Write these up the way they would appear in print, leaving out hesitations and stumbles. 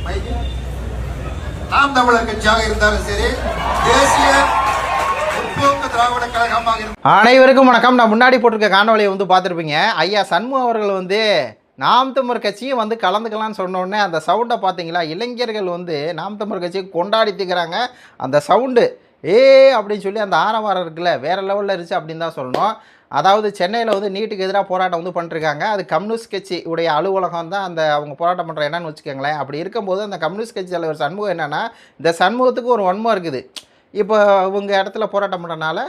நாம் தமிழர் கட்சியாக இருந்தாலும் சரி, தேசிய முற்போக்கு திராவிட கழகமாக இருந்தாலும். அனைவருக்கும் வணக்கம். நான் முன்னாடி போட்டிருக்க காணொலியை வந்து பார்த்துருப்பீங்க. ஐயா சண்முகம் அவர்கள் வந்து நாம் தமிழர் கட்சியும் வந்து கலந்துக்கலான்னு சொன்னோடனே அந்த சவுண்டை பார்த்தீங்களா? இளைஞர்கள் வந்து நாம் தமிழர் கட்சியை கொண்டாடி திக்கிறாங்க. அந்த சவுண்டு அப்படின்னு சொல்லி அந்த ஆரவாரம் இருக்குல்ல, வேறு லெவலில் இருந்துச்சு அப்படின்னு தான் சொல்லணும். அதாவது சென்னையில் வந்து நீட்டுக்கு எதிராக போராட்டம் வந்து பண்ணிருக்காங்க. அது கம்யூனிஸ்ட் கட்சி உடைய அலுவலகம் தான் அந்த அவங்க போராட்டம் பண்ணுற என்னன்னு வச்சுக்கோங்களேன். அப்படி இருக்கும்போது அந்த கம்யூனிஸ்ட் கட்சி தலைவர் சண்முகம் என்னென்னா, இந்த சண்முகத்துக்கு ஒரு வன்மம் இருக்குது. இப்போ இவங்க இடத்துல போராட்டம் பண்ணுறனால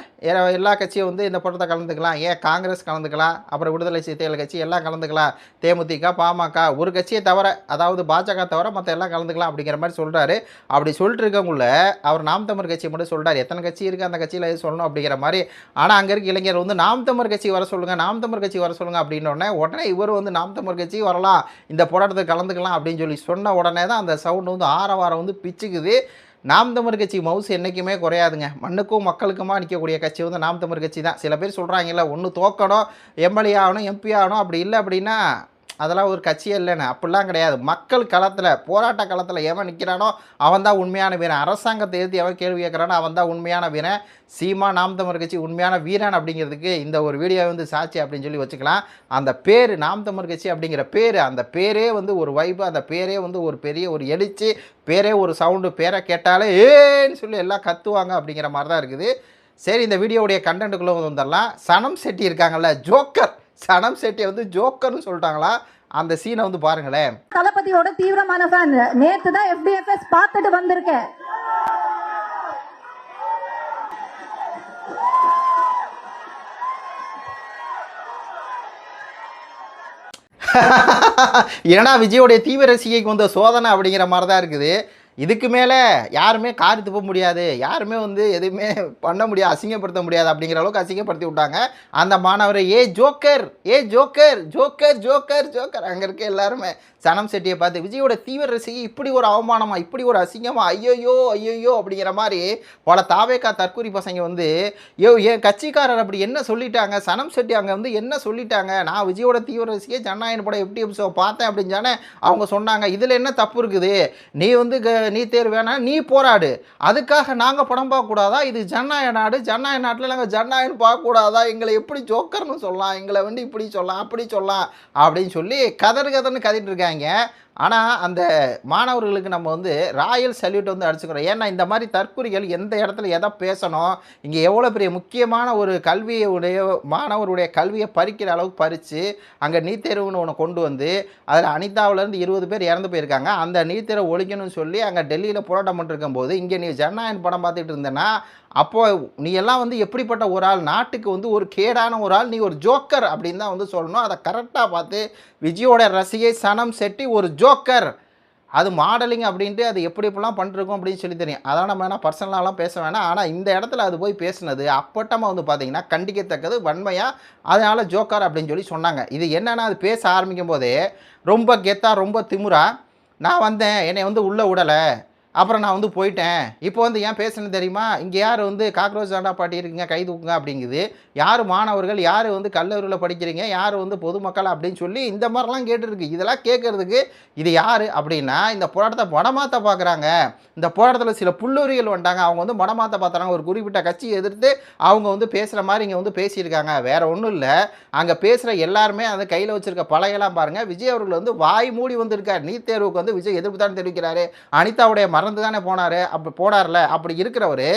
எல்லா கட்சியும் வந்து இந்த போராட்டத்தை கலந்துக்கலாம். ஏன் காங்கிரஸ் கலந்துக்கலாம், அப்புறம் விடுதலை சிறுத்தைகள் கட்சி எல்லாம் கலந்துக்கலாம், தேமுதிக, பாமக, ஒரு கட்சியை தவிர, அதாவது பாஜக தவிர மற்ற எல்லாம் கலந்துக்கலாம் அப்படிங்கிற மாதிரி சொல்கிறாரு. அப்படி சொல்லிட்டு இருக்கவங்கள அவர் நாம் தமிழர் கட்சி மட்டும் சொல்கிறார். எத்தனை கட்சி இருக்குது அந்த கட்சியில் எது சொல்லணும் அப்படிங்கிற மாதிரி. ஆனால் அங்கே இருக்க இளைஞர் வந்து நாம் தமிழர் கட்சி வர சொல்லுங்கள், நாம் தமிழர் கட்சி வர சொல்லுங்கள் அப்படின்னோடனே உடனே இவர் வந்து நாம் தமிழர் கட்சி வரலாம், இந்த போராட்டத்தை கலந்துக்கலாம் அப்படின்னு சொல்லி சொன்ன உடனே தான் அந்த சவுண்டு வந்து ஆரவாரம் வந்து பிச்சுக்குது. நாம் தமிழர் கட்சி மவுசு என்றைக்குமே குறையாதுங்க. மண்ணுக்கும் மக்களுக்குமா நிற்கக்கூடிய கட்சி வந்து நாம் தமிழர் கட்சி தான். சில பேர் சொல்கிறாங்கல்ல, ஒன்று தோக்கணும், எம்எல்ஏ ஆகணும், எம்பி ஆகணும், அப்படி இல்லை அப்படின்னா அதெல்லாம் ஒரு கட்சியே இல்லைன்னு. அப்படிலாம் கிடையாது. மக்கள் களத்தில், போராட்ட களத்தில் எவன் நிற்கிறானோ அவன் தான் உண்மையான வீரன். அரசாங்கத்தை எதிர்த்து எவன் கேள்வி கேட்குறானோ அவன் தான் உண்மையான வீரன். சீமா நாம் தமிழர் கட்சி உண்மையான வீரன் அப்படிங்கிறதுக்கு இந்த ஒரு வீடியோ வந்து சாட்சி அப்படின்னு சொல்லி வச்சுக்கலாம். அந்த பேர் நாம் தமிழர் கட்சி அப்படிங்கிற பேர், அந்த பேரே வந்து ஒரு வைப்பு, அந்த பேரே வந்து ஒரு பெரிய ஒரு எழுச்சி, பேரே ஒரு சவுண்டு. பேரை கேட்டாலே ஏன்னு சொல்லி எல்லாம் கத்துவாங்க அப்படிங்கிற மாதிரி தான் இருக்குது. சரி, இந்த வீடியோவுடைய கண்டென்ட்டுக்குள்ளே வந்துடலாம். சனம் செட்டி இருக்காங்கல்ல, ஜோக்கர், சனம் செட்டியை வந்து ஜோக்கர்னு சொல்லிட்டாங்களா? அந்த சீனை வந்து பாருங்களேன். தளபதியோட தீவிரமான ஃபேன். நேத்து தான் FDFS பார்த்துட்டு வந்திருக்கேன். ஏன்னா விஜயோடைய தீவிர ரசிகைக்கு வந்த சோதனை அப்படிங்கிற மாதிரி தான் இருக்குது. இதுக்கு மேலே யாருமே காரி துப்ப முடியாது, யாருமே வந்து எதுவுமே பண்ண முடியாது, அசிங்கப்படுத்த முடியாது அப்படிங்கிற அளவுக்கு அசிங்கப்படுத்தி விட்டாங்க அந்த மாணவரை. Joker, joker, joker, joker, joker. அங்கே இருக்க எல்லாருமே சனம் செட்டியை பார்த்து விஜயோட தீவிர ரசிகை இப்படி ஒரு அவமானமா, இப்படி ஒரு அசிங்கமா, ஐயோயோ ஐயோயோ அப்படிங்கிற மாதிரி பல தாவேக்கா தற்கூரி பசங்க வந்து என் கட்சிக்காரர் அப்படி என்ன சொல்லிட்டாங்க, சனம் செட்டி அங்கே வந்து என்ன சொல்லிட்டாங்க, நான் விஜயோட தீவிர ரசிகை ஜனநாயகன் படம் எப்படி எபிசோட் பார்த்தேன் அப்படின்னு தானே அவங்க சொன்னாங்க. இதில் என்ன தப்பு இருக்குது? நீ வந்து நீ தேர்வு வேணாம், நீ போராடு, அதுக்காக நாங்கள் படம் பார்க்கக்கூடாதா? இது ஜனநாயக நாடு, ஜனநாயக நாட்டில் நாங்கள் ஜனநாயகம் பார்க்கக்கூடாதா? எங்களை எப்படி ஜோக்கர்னு சொல்லலாம், எங்களை வந்து இப்படி சொல்லலாம், அப்படி சொல்லலாம் அப்படின்னு சொல்லி கதன்னு கத்திட்டு இருக்காங்க. ஆனால் அந்த மாணவர்களுக்கு நம்ம வந்து ராயல் சல்யூட் வந்து அடிச்சுக்கிறோம். ஏன்னா இந்த மாதிரி தற்கொலைகள் எந்த இடத்துல எதை பேசணும், இங்கே எவ்வளோ பெரிய முக்கியமான ஒரு கல்வியுடைய மாணவருடைய கல்வியை பறிக்கிற அளவுக்கு பறித்து அங்கே நீட் தேர்வுன்னு ஒன்று கொண்டு வந்து அதில் அனிதாவிலேருந்து 20 பேர் இறந்து போயிருக்காங்க. அந்த நீட் தேர்வை ஒழிக்கணும்னு சொல்லி அங்கே டெல்லியில் போராட்டம் பண்ணிருக்கும் போது இங்கே நீ ஜனநாயகன் படம் பார்த்துட்டு இருந்தேன்னா அப்போது நீ எல்லாம் வந்து எப்படிப்பட்ட ஒரு ஆள், நாட்டுக்கு வந்து ஒரு கேடான ஒரு ஆள், நீ ஒரு ஜோக்கர் அப்படின்னு தான் வந்து சொல்லணும். அதை கரெக்டாக பார்த்து விஜயோட ரசிகை சனம் செட்டி ஒரு ஜோக்கர், அது மாடலிங் அப்படின்ட்டு அது எப்படி எப்படிலாம் பண்ணிருக்கோம் அப்படின்னு சொல்லி தெரியும். அதெல்லாம் நம்ம வேணால் பர்சனலாலாம் பேச வேணாம். ஆனால் இந்த இடத்துல அது போய் பேசுனது அப்பட்டமாக வந்து பார்த்திங்கன்னா கண்டிக்கத்தக்கது, வன்மையாக. அதனால் ஜோக்கர் அப்படின்னு சொல்லி சொன்னாங்க. இது என்னென்னா, அது பேச ஆரம்பிக்கும் போதே ரொம்ப கெத்தா, ரொம்ப திமுறா, நான் வந்தேன், என்னை வந்து உள்ளே விடலை, அப்புறம் நான் வந்து போயிட்டேன், இப்போ வந்து ஏன் பேசுன்னு தெரியுமா, இங்கே யார் வந்து காக்ரோச் தாண்டா பாட்டி இருக்குங்க, கை தூக்குங்க அப்படிங்குது, யார் மாணவர்கள், யார் வந்து கல்லூரியில் படிக்கிறீங்க, யார் வந்து பொதுமக்கள் அப்படின்னு சொல்லி இந்த மாதிரிலாம் கேட்டுருக்கு. இதெல்லாம் கேட்குறதுக்கு இது யார் அப்படின்னா, இந்த போராட்டத்தை மடமாற்ற பார்க்குறாங்க. இந்த போராட்டத்தில் சில புல்லுரிகள் வந்துட்டாங்க, அவங்க வந்து மடமாற்ற பார்த்துறாங்க. ஒரு குறிப்பிட்ட கட்சியை எதிர்த்து அவங்க வந்து பேசுகிற மாதிரி இங்கே வந்து பேசியிருக்காங்க. வேறு ஒன்றும் இல்லை, அங்கே பேசுகிற எல்லாருமே அந்த கையில் வச்சுருக்க பழையெல்லாம் பாருங்கள். விஜய் அவர்கள் வந்து வாய் மூடி வந்திருக்கார். நீட் தேர்வுக்கு வந்து விஜய் எதிர்ப்பு தான் தெரிவிக்கிறாரு. அனிதாவுடைய மறந்து தானே போனார், அப்படி போனார்ல, அப்படி இருக்கிறவர்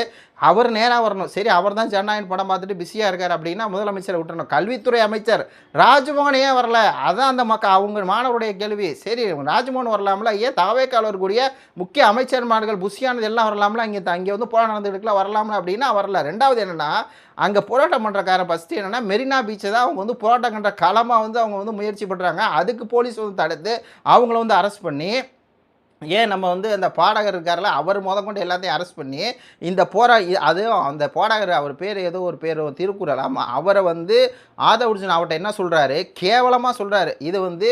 அவர் நேராக வரணும். சரி, அவர் தான் ஜனநாயகன் படம் பார்த்துட்டு பிஸியாக இருக்கார் அப்படின்னா முதலமைச்சரை விட்டுறணும். கல்வித்துறை அமைச்சர் ராஜ்மோகன் ஏன் வரல? அதான் அந்த அவங்க மாணவருடைய கேள்வி. சரி, ராஜ்மோகன் வரலாம்ல, ஏன் தாவேக்கால இருக்கக்கூடிய முக்கிய அமைச்சர்மார்கள் புஷியானது எல்லாம் வரலாம்ல, அங்கே வந்து போராட்டம் நடந்துக்கிட்டுலாம் வரலாம்ல அப்படின்னா வரல. ரெண்டாவது என்னென்னா, அங்கே போராட்டம் பண்ணுறக்காரன் ஃபஸ்ட்டு என்னென்னா மெரினா பீச்சை தான் அவங்க வந்து போராட்டம் பண்ணுற களமாக வந்து அவங்க வந்து முயற்சி பண்ணுறாங்க. அதுக்கு போலீஸ் வந்து தடுத்து அவங்கள வந்து அரெஸ்ட் பண்ணி, ஏன் நம்ம வந்து அந்த பாடகர் இருக்கார்ல, அவர் கொண்டு எல்லாத்தையும் அரெஸ்ட் பண்ணி இந்த அதுவும் அந்த பாடகர், அவர் பேர் ஏதோ ஒரு பேர் திருக்குறள், ஆமாம், அவரை வந்து ஆதவர்ஜுன் அவர்கிட்ட என்ன சொல்கிறாரு, கேவலமாக சொல்கிறாரு, இது வந்து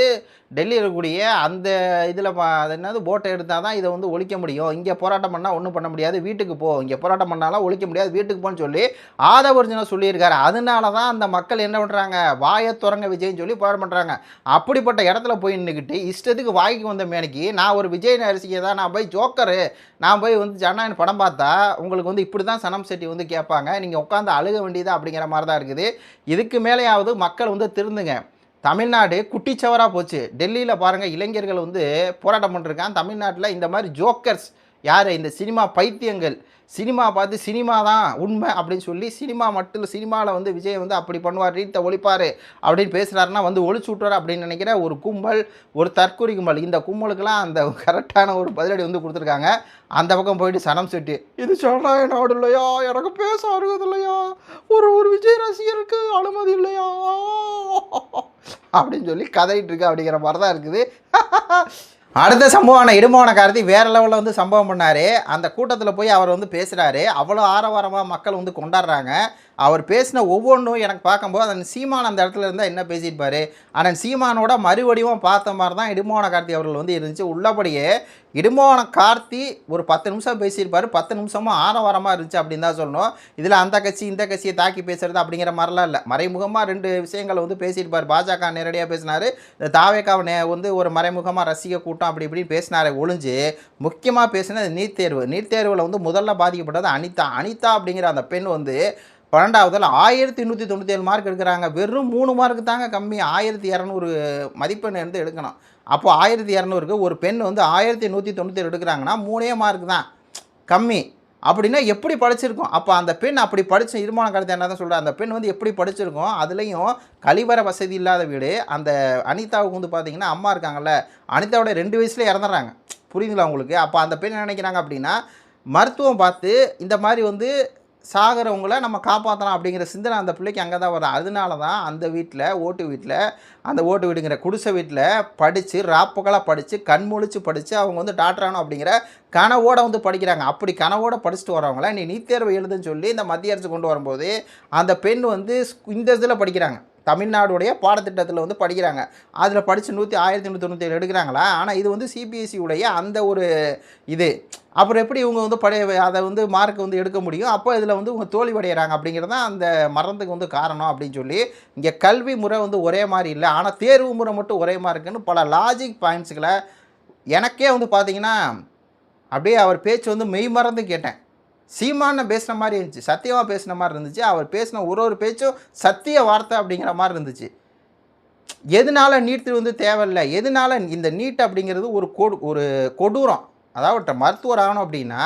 டெல்லியில் இருக்கக்கூடிய அந்த இதில் அது என்னது போட்டை எடுத்தால் தான் இதை வந்து ஒழிக்க முடியும், இங்கே போராட்டம் பண்ணால் ஒன்றும் பண்ண முடியாது, வீட்டுக்கு போ, இங்கே போராட்டம் பண்ணாலும் ஒழிக்க முடியாது, வீட்டுக்கு போன்னு சொல்லி ஆதவர்ஜுனை சொல்லியிருக்காரு. அதனால தான் அந்த மக்கள் என்ன பண்ணுறாங்க, வாயை துறங்க விஜய்ன்னு சொல்லி போராட்டம் பண்ணுறாங்க. அப்படிப்பட்ட இடத்துல போய் நின்றுக்கிட்டு இஷ்டத்துக்கு வாய்க்கு வந்த மேனிக்கு நான் ஒரு விஜய் விஜய் ரசிகை தான், நான் போய் ஜோக்கரு, நான் போய் வந்து ஜனநாயகன் படம் பார்த்தா உங்களுக்கு வந்து இப்படி தான் சனம் செட்டி வந்து கேட்பாங்க, நீங்கள் உட்காந்து அழுக வேண்டியதா அப்படிங்கிற மாதிரி தான் இருக்குது. இதுக்கு மேலேயாவது மக்கள் வந்து திருந்துங்க. தமிழ்நாடு குட்டிச்சவராக போச்சு. டெல்லியில் பாருங்கள், இளைஞர்கள் வந்து போராட்டம் பண்ணிருக்காங்க. தமிழ்நாட்டில் இந்த மாதிரி ஜோக்கர்ஸ் யார், இந்த சினிமா பைத்தியங்கள், சினிமா பார்த்து சினிமா தான் உண்மை அப்படின்னு சொல்லி சினிமாவில் வந்து விஜய் வந்து அப்படி பண்ணுவார், ரீத்தை ஒழிப்பார் அப்படின்னு பேசுகிறாருன்னா வந்து ஒழிச்சு விட்டுறாரு அப்படின்னு நினைக்கிற ஒரு கும்பல், ஒரு தற்கொலை கும்பல். இந்த கும்பலுக்கெல்லாம் அந்த கரெக்டான ஒரு பதிலடி வந்து கொடுத்துருக்காங்க. அந்த பக்கம் போயிட்டு சனம் செட்டி, இது ஜனநாயக நாடு இல்லையா, எனக்கு பேச அருகது இல்லையா, ஒரு விஜய் ரசிகருக்கு அனுமதி இல்லையா அப்படின்னு சொல்லி கதையிட்டு இருக்கு அப்படிங்கிற மாதிரி தான் இருக்குது. அடுத்த சம்பவமான இடுமான கார்த்தி வேறு லெவலில் வந்து சம்பவம் பண்ணார். அந்த கூட்டத்தில் போய் அவர் வந்து பேசுகிறாரு. அவ்வளோ ஆரவாரமாக மக்கள் வந்து கொண்டாடுறாங்க. அவர் பேசின ஒவ்வொன்றும் எனக்கு பார்க்கும்போது அண்ணன் சீமான் அந்த இடத்துல இருந்தால் என்ன பேசியிருப்பார், அண்ணன் சீமானோட மறுபடியும் பார்த்த மாதிரி தான் இடுமான கார்த்தி அவர்கள் வந்து இருந்துச்சு. உள்ளபடியே இடுமான கார்த்தி ஒரு 10 நிமிஷம் பேசியிருப்பார். 10 நிமிஷமும் ஆரவாரமாக இருந்துச்சு அப்படின்னு தான் சொல்லணும். இதில் அந்த கட்சி இந்த கட்சியை தாக்கி பேசுகிறது அப்படிங்கிற மாதிரிலாம் இல்லை. மறைமுகமாக 2 விஷயங்களை வந்து பேசியிருப்பார். பாஜக நேரடியாக பேசினார், இந்த தாவேக்காவை வந்து ஒரு மறைமுகமாக ரசிக கூட்டம் அப்படி இப்படின்னு பேசினார். ஒழிஞ்சு முக்கியமாக பேசினது நீட் தேர்வு. நீட் தேர்வில் வந்து முதல்ல பாதிக்கப்பட்டது அனிதா அப்படிங்கிற அந்த பெண் வந்து 12வதில் 1197 மார்க் எடுக்கிறாங்க. வெறும் 3 மார்க்கு தாங்க கம்மி. 1200 மதிப்பெண் இருந்து எடுக்கணும். அப்போ 1200க்கு ஒரு பெண் வந்து 1197 எடுக்கிறாங்கன்னா 3 மார்க் தான் கம்மி. அப்படின்னா எப்படி படிச்சிருக்கோம்? அப்போ அந்த பெண் அப்படி படித்த இருமான கருத்து என்ன தான் சொல்கிறேன், அந்த பெண் வந்து எப்படி படிச்சிருக்கோம்? அதுலேயும் கழிவற வசதி இல்லாத வீடு. அந்த அனிதாவுக்கு வந்து பார்த்திங்கன்னா அம்மா இருக்காங்கல்ல, அனிதாவோட 2 வயசுலேயே இறந்துடுறாங்க. புரியுதுங்களா உங்களுக்கு? அப்போ அந்த பெண் என்ன நினைக்கிறாங்க அப்படின்னா, மருத்துவம் பார்த்து இந்த மாதிரி வந்து சாகிறவங்கள நம்ம காப்பாற்றலாம் அப்படிங்கிற சிந்தனை அந்த பிள்ளைக்கு அங்கே தான் வரும். அதனால தான் அந்த வீட்டில் அந்த ஓட்டு வீடுங்கிற குடிசை வீட்டில் படித்து ராப்பகலாக படித்து கண்முழிச்சு படித்து அவங்க வந்து டாக்டர் ஆகணும் அப்படிங்கிற கனவோடு வந்து படிக்கிறாங்க. அப்படி கனவோடு படிச்சுட்டு வரவங்கள நீ நீட் தேர்வு எழுதுன்னு சொல்லி இந்த மத்திய அரசு கொண்டு வரும்போது அந்த பெண் வந்து இந்த இதில் படிக்கிறாங்க, தமிழ்நாடுடைய பாடத்திட்டத்தில் வந்து படிக்கிறாங்க. அதில் படித்து 1197 எடுக்கிறாங்களா? ஆனால் இது வந்து சிபிஎஸ்சி உடைய அந்த ஒரு இது. அப்புறம் எப்படி இவங்க வந்து அதை வந்து மார்க் வந்து எடுக்க முடியும்? அப்போ இதில் வந்து இவங்க தோல்வி அடைகிறாங்க அப்படிங்கிறது தான் அந்த மரணத்துக்கு வந்து காரணம் அப்படின்னு சொல்லி, இங்கே கல்வி முறை வந்து ஒரே மாதிரி இல்லை, ஆனால் தேர்வு முறை மட்டும் ஒரே மாதிரி இருக்குன்னு பல லாஜிக் பாயிண்ட்ஸுகளை எனக்கே வந்து பார்த்திங்கன்னா அப்படியே அவர் பேச்சு வந்து மெய் மறந்து கேட்டேன். சீமான பேசின மாதிரி இருந்துச்சு, சத்தியமாக பேசின மாதிரி இருந்துச்சு. அவர் பேசின ஒரு பேச்சும் சத்திய வார்த்தை அப்படிங்கிற மாதிரி இருந்துச்சு. எதனால நீட் வந்து தேவையில்லை, எதனால இந்த நீட் அப்படிங்கிறது ஒரு கொடூரம். அதாவது மருத்துவர் ஆகணும் அப்படின்னா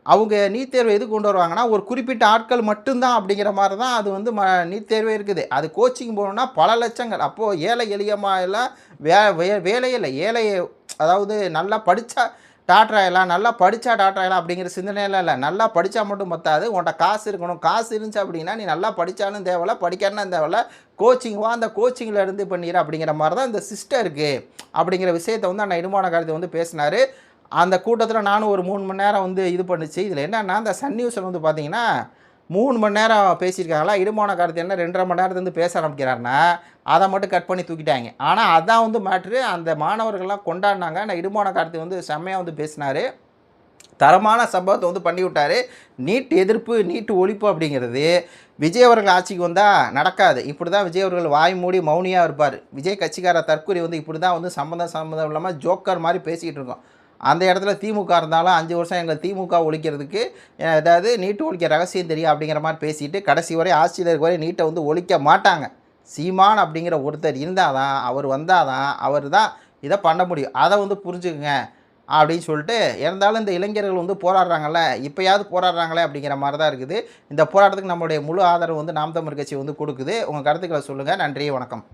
அவங்க நீட் தேர்வு எது கொண்டு வருவாங்கன்னா ஒரு குறிப்பிட்ட ஆட்கள் மட்டும்தான் அப்படிங்கிற மாதிரி தான் அது வந்து நீட் தேர்வே இருக்குது. அது கோச்சிங் போகணுன்னா பல லட்சங்கள். அப்போது ஏழை எளியமாக எல்லாம் வேலையே இல்லை. அதாவது நல்லா படித்தா டாக்டர் ஆகலாம், நல்லா படித்தா டாக்டர் ஆகலாம் அப்படிங்கிற சிந்தனையெல்லாம் இல்லை. நல்லா படித்தா மட்டும் பத்தாது, உன்கிட்ட காசு இருக்கணும். காசு இருந்துச்சு அப்படின்னா நீ நல்லா படித்தாலும் தேவையில்ல, படிக்கணும் தேவையில்ல, கோச்சிங் வா, அந்த கோச்சிங்கில் இருந்து பண்ணிடுற அப்படிங்கிற மாதிரி தான் இந்த சிஸ்டம் இருக்குது அப்படிங்கிற விஷயத்தை வந்து அந்த இடுமான காலத்தை வந்து பேசினார். அந்த கூட்டத்தில் நானும் ஒரு 3 மணி நேரம் வந்து இது பண்ணிச்சு. இதில் என்னென்னா அந்த சன் நியூஸில் வந்து பார்த்திங்கன்னா 3 மணி நேரம் பேசியிருக்காங்களா, இடுமான காலத்து என்ன 2.5 மணி நேரத்துலேருந்து பேச ஆரம்பிக்கிறாருன்னா அதை மட்டும் கட் பண்ணி தூக்கிட்டாங்க. ஆனால் அதான் வந்து மேட்ரு. அந்த மாணவர்கள்லாம் கொண்டாடினாங்க. நான் இடுமான காலத்து வந்து செம்மையாக வந்து பேசினார், தரமான சம்பவத்தை வந்து பண்ணி விட்டார். நீட் எதிர்ப்பு, நீட் ஒழிப்பு அப்படிங்கிறது விஜய் அவர்கள் ஆட்சிக்கு வந்தால் நடக்காது. இப்படி தான் விஜய் அவர்கள் வாய் மூடி மௌனியாக இருப்பார். விஜய் கட்சிக்கார தற்கொலை வந்து இப்படி தான் வந்து சம்மந்தம் இல்லாமல் ஜோக்கர் மாதிரி பேசிக்கிட்டு இருக்கோம். அந்த இடத்துல திமுக இருந்தாலும் 5 வருஷம் எங்கள் திமுக ஒழிக்கிறதுக்கு ஏதாவது நீட்டு ஒழிக்க ரகசியம் தெரியும் அப்படிங்கிற மாதிரி பேசிட்டு கடைசி வரை ஆட்சியில் இருக்க வரை நீட்டை வந்து ஒழிக்க மாட்டாங்க. சீமான் அப்படிங்கிற ஒருத்தர் இருந்தால் தான், அவர் வந்தால் தான் அவர் தான் இதை பண்ண முடியும். அதை வந்து புரிஞ்சுக்குங்க அப்படின்னு சொல்லிட்டு, இருந்தாலும் இந்த இளைஞர்கள் வந்து போராடுறாங்கல்ல, இப்போயாவது போராடுறாங்களே அப்படிங்கிற மாதிரி தான் இருக்குது. இந்த போராட்டத்துக்கு நம்மளுடைய முழு ஆதரவு வந்து நாம் தமிழர் கட்சி வந்து கொடுக்குது. உங்கள் கருத்துக்களை சொல்லுங்கள். நன்றி, வணக்கம்.